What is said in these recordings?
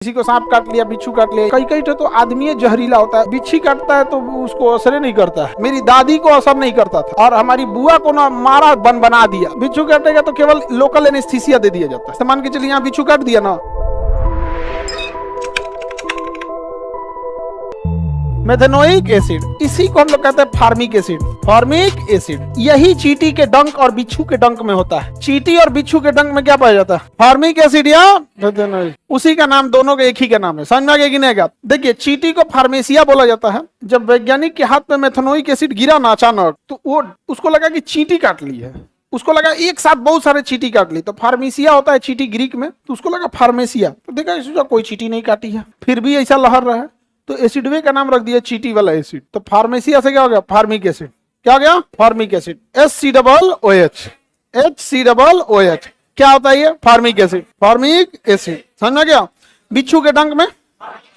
किसी को सांप काट लिया, बिच्छू काट लिया, कई कई तो आदमी जहरीला होता है, बिच्छी काटता है तो उसको असर नहीं करता है। मेरी दादी को असर नहीं करता था और हमारी बुआ को ना मारा बना दिया। बिच्छू काटेगा तो केवल लोकल एनेस्थीसिया दे दिया जाता है। मान के चलिए यहाँ बिच्छू काट दिया ना, मेथेनोइक एसिड, इसी को हम लोग कहते हैं फार्मिक एसिड। फार्मिक एसिड यही चींटी के डंक और बिच्छू के डंक में होता है। चींटी और बिच्छू के डंक में क्या पाया जाता है? फार्मिक एसिड या मेथेनोइक। उसी का नाम, दोनों के एक ही का नाम है। समझ में आ गया कि नहीं? देखिए, चींटी को फार्मेसिया बोला जाता है। जब वैज्ञानिक के हाथ में मेथेनोइक एसिड गिरा ना अचानक, तो वो उसको लगा कि चींटी काट ली है। उसको लगा एक साथ बहुत सारे चींटी काट ली, तो फार्मेसिया होता है चींटी ग्रीक में, तो उसको लगा फार्मेसिया। तो देखा कोई चींटी नहीं काटी है, फिर भी ऐसा लहर रहा है, तो एसिडवे का नाम रख दिया चींटी वाला एसिड। तो फार्मेसिया से क्या हो गया? Formic acid. क्या हो गया? Formic acid. HCOOH, HCOOH क्या होता है ये? Formic acid. फार्मिक एसिड समझ में गया? बिच्छू के डंक में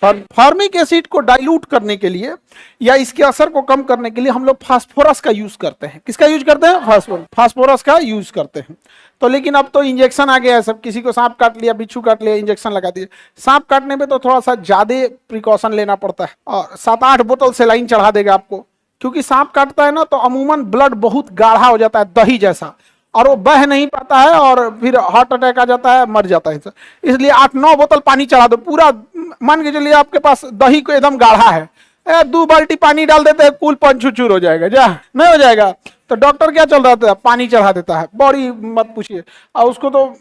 फार्मिक एसिड को डाइल्यूट करने के लिए या इसके असर को कम करने के लिए हम लोग फास्फोरस का यूज करते हैं। किसका यूज करते हैं? फास्फोरस का यूज करते हैं। तो लेकिन अब तो इंजेक्शन आ गया है सब। किसी को सांप काट लिया, बिच्छू काट लिया, इंजेक्शन लगा दिए। सांप काटने में तो थोड़ा सा ज्यादा प्रिकॉशन लेना पड़ता है और 7-8 बोतल सेलाइन चढ़ा देगा आपको, क्योंकि सांप काटता है ना तो अमूमन ब्लड बहुत गाढ़ा हो जाता है, दही जैसा, और वो बह नहीं पाता है और फिर हार्ट अटैक आ जाता है, मर जाता है। इसलिए 8-9 बोतल पानी चढ़ा दो। पूरा मान के चलिए आपके पास दही को एकदम गाढ़ा है, 2 बाल्टी पानी डाल देते हैं, कुल पंचुचूर हो जाएगा। जा नहीं हो जाएगा तो डॉक्टर क्या चल रहा था? पानी चढ़ा देता है। बड़ी मत पूछिए। और उसको तो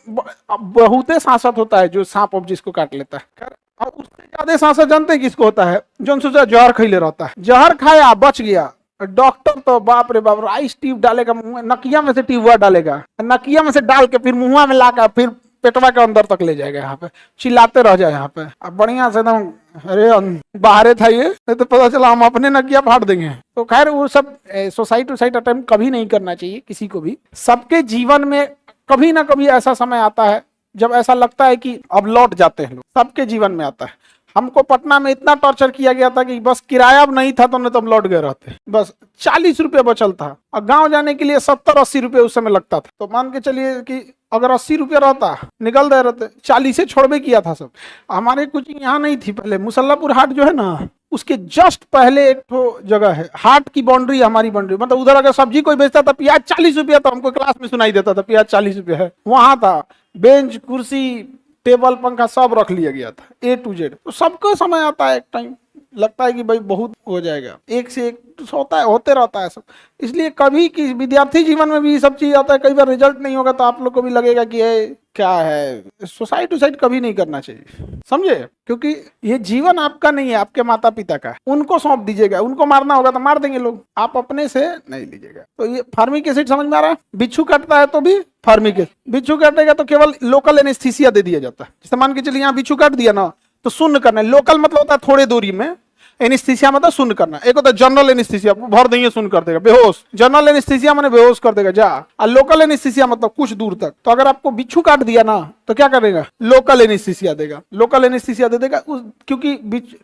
बहुते सांसत होता है जो सांप जिसको काट लेता है। और उससे ज्यादा सांसत जानते हैं किसको होता है? जो सोचा जहर खैले रहता है, जहर खाया बच गया। डॉक्टर तो बाप रे बाप, राइस ट्यूब डालेगा मुंह, नकिया में से ट्यूब डालेगा, नकिया में से डाल के फिर मुंह में लाकर फिर पेटवा के अंदर तक ले जाएगा। यहाँ पे चिल्लाते रह जाए। यहाँ पे अब बढ़िया से एकदम, अरे बाहर था ये, नहीं तो पता चला हम अपने नकिया फाड़ देंगे। तो खैर वो सब सुसाइड अटेम्प्ट कभी नहीं करना चाहिए किसी को भी। सबके जीवन में कभी ना कभी ऐसा समय आता है जब ऐसा लगता है कि अब लौट जाते हैं लोग। सबके जीवन में आता है। हमको पटना में इतना टॉर्चर किया गया था कि बस किराया अब नहीं था तो नहीं तो हम लौट गए रहते। बस 40 रुपये बचल था और गांव जाने के लिए 70-80 रुपये उस समय लगता था। तो मान के चलिए कि अगर 80 रुपये रहता, निकल दे रहते। 40 से छोड़बे किया था सब। हमारे कोचिंग यहाँ नहीं थी पहले। मुसल्लापुर हाट जो है ना, उसके जस्ट पहले एक तो जगह है, हाट की बाउंड्री हमारी बाउंड्री, मतलब उधर अगर सब्जी कोई बेचता था, प्याज 40 रुपया, तो हमको क्लास में सुनाई देता था प्याज 40 रुपये है। वहां था बेंच, कुर्सी, टेबल, पंखा सब रख लिया गया था, A to Z। तो सबका समय आता है, एक टाइम लगता है कि भाई बहुत हो जाएगा, एक से एक होता है, होते रहता है सब। इसलिए कभी कि विद्यार्थी जीवन में भी सब चीज आता है। कई बार रिजल्ट नहीं होगा तो आप लोग को भी लगेगा कि ये क्या है। सुसाइड कभी नहीं करना चाहिए, समझे? क्योंकि ये जीवन आपका नहीं है, आपके माता पिता का। उनको सौंप दीजिएगा। उनको मारना होगा तो मार देंगे लोग, आप अपने से नहीं लीजिएगा। तो ये फार्मिक एसिड समझ में आ रहा है? बिच्छू काटता है तो भी फार्मिक एसिड। बिच्छू काटेगा तो केवल लोकल एनेस्थीसिया दे दिया जाता है। जैसे मान के चलिए यहाँ बिच्छू काट दिया ना, तो शून्य करना है। लोकल मतलब होता है थोड़े दूरी में, एनेस्थीसिया मतलब शून्य करना। एक होता है जनरल एनेस्थीसिया, भर देंगे शून्य कर देगा, बेहोश। जनरल एनेस्थीसिया माने बेहोश कर देगा जा। और लोकल एनेस्थीसिया मतलब कुछ दूर तक। तो अगर आपको बिच्छू काट दिया ना तो क्या करेगा? लोकल एनेस्थीसिया देगा। लोकल एनेस्थीसिया दे देगा, क्योंकि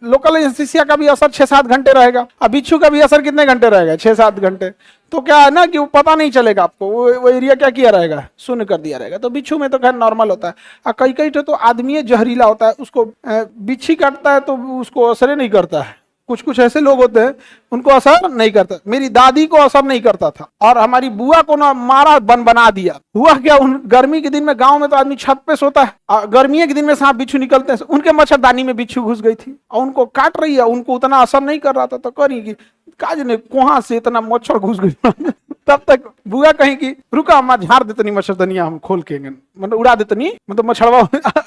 लोकल एनेस्थीसिया का भी असर 6-7 घंटे रहेगा और बिच्छू का भी असर कितने घंटे रहेगा? 6-7 घंटे। तो क्या है ना कि वो पता नहीं चलेगा आपको, वो एरिया क्या किया रहेगा? शून्य कर दिया रहेगा। तो बिच्छू में तो खैर नॉर्मल होता है। और कई तो आदमी जहरीला होता है, उसको बिच्छी काटता है तो उसको असर नहीं करता है। कुछ ऐसे लोग होते हैं उनको असर नहीं करता। मेरी दादी को असर नहीं करता था और हमारी बुआ को ना मारा बना दिया। हुआ क्या, उन गर्मी के दिन में गांव में तो आदमी छत पे सोता है, गर्मी के दिन में सांप बिच्छू निकलते हैं। उनके मच्छरदानी में बिच्छू घुस गई थी और उनको काट रही है। उनको उतना असर नहीं कर रहा था तो करेंगी काज ने कहाँ से इतना मच्छर घुस गई। तब तक बुआ कहीं की रुका, हम झाड़ देतनी मच्छरदनिया, हम खोल के मतलब उड़ा देतनी, मतलब मच्छरवा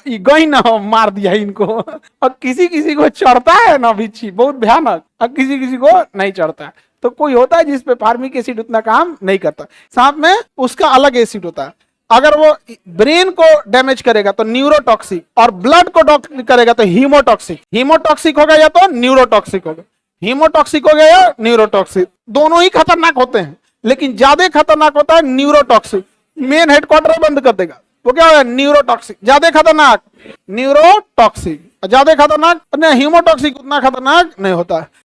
गई ना, मार दिया इनको। और किसी को चढ़ता है ना बिच्छी, बहुत भयानक, और किसी को नहीं चढ़ता है। तो कोई होता है जिसपे फार्मिक एसिड उतना काम नहीं करता। सांप में उसका अलग एसिड होता है। अगर वो ब्रेन को डैमेज करेगा तो न्यूरोटॉक्सिक, और ब्लड को करेगा तो हीमोटॉक्सिक। हीमोटॉक्सिक होगा या तो न्यूरोटॉक्सिक होगा। हीमोटॉक्सिक हो गया या न्यूरोटॉक्सिक, दोनों ही खतरनाक होते हैं, लेकिन ज्यादा खतरनाक होता है न्यूरोटॉक्सिक। मेन हेडक्वार्टर बंद कर देगा। वो क्या होगा? न्यूरोटॉक्सिक। ज्यादा खतरनाक न्यूरोटॉक्सिक, ज्यादा खतरनाक नहीं हीमोटॉक्सिक, उतना खतरनाक नहीं होता है।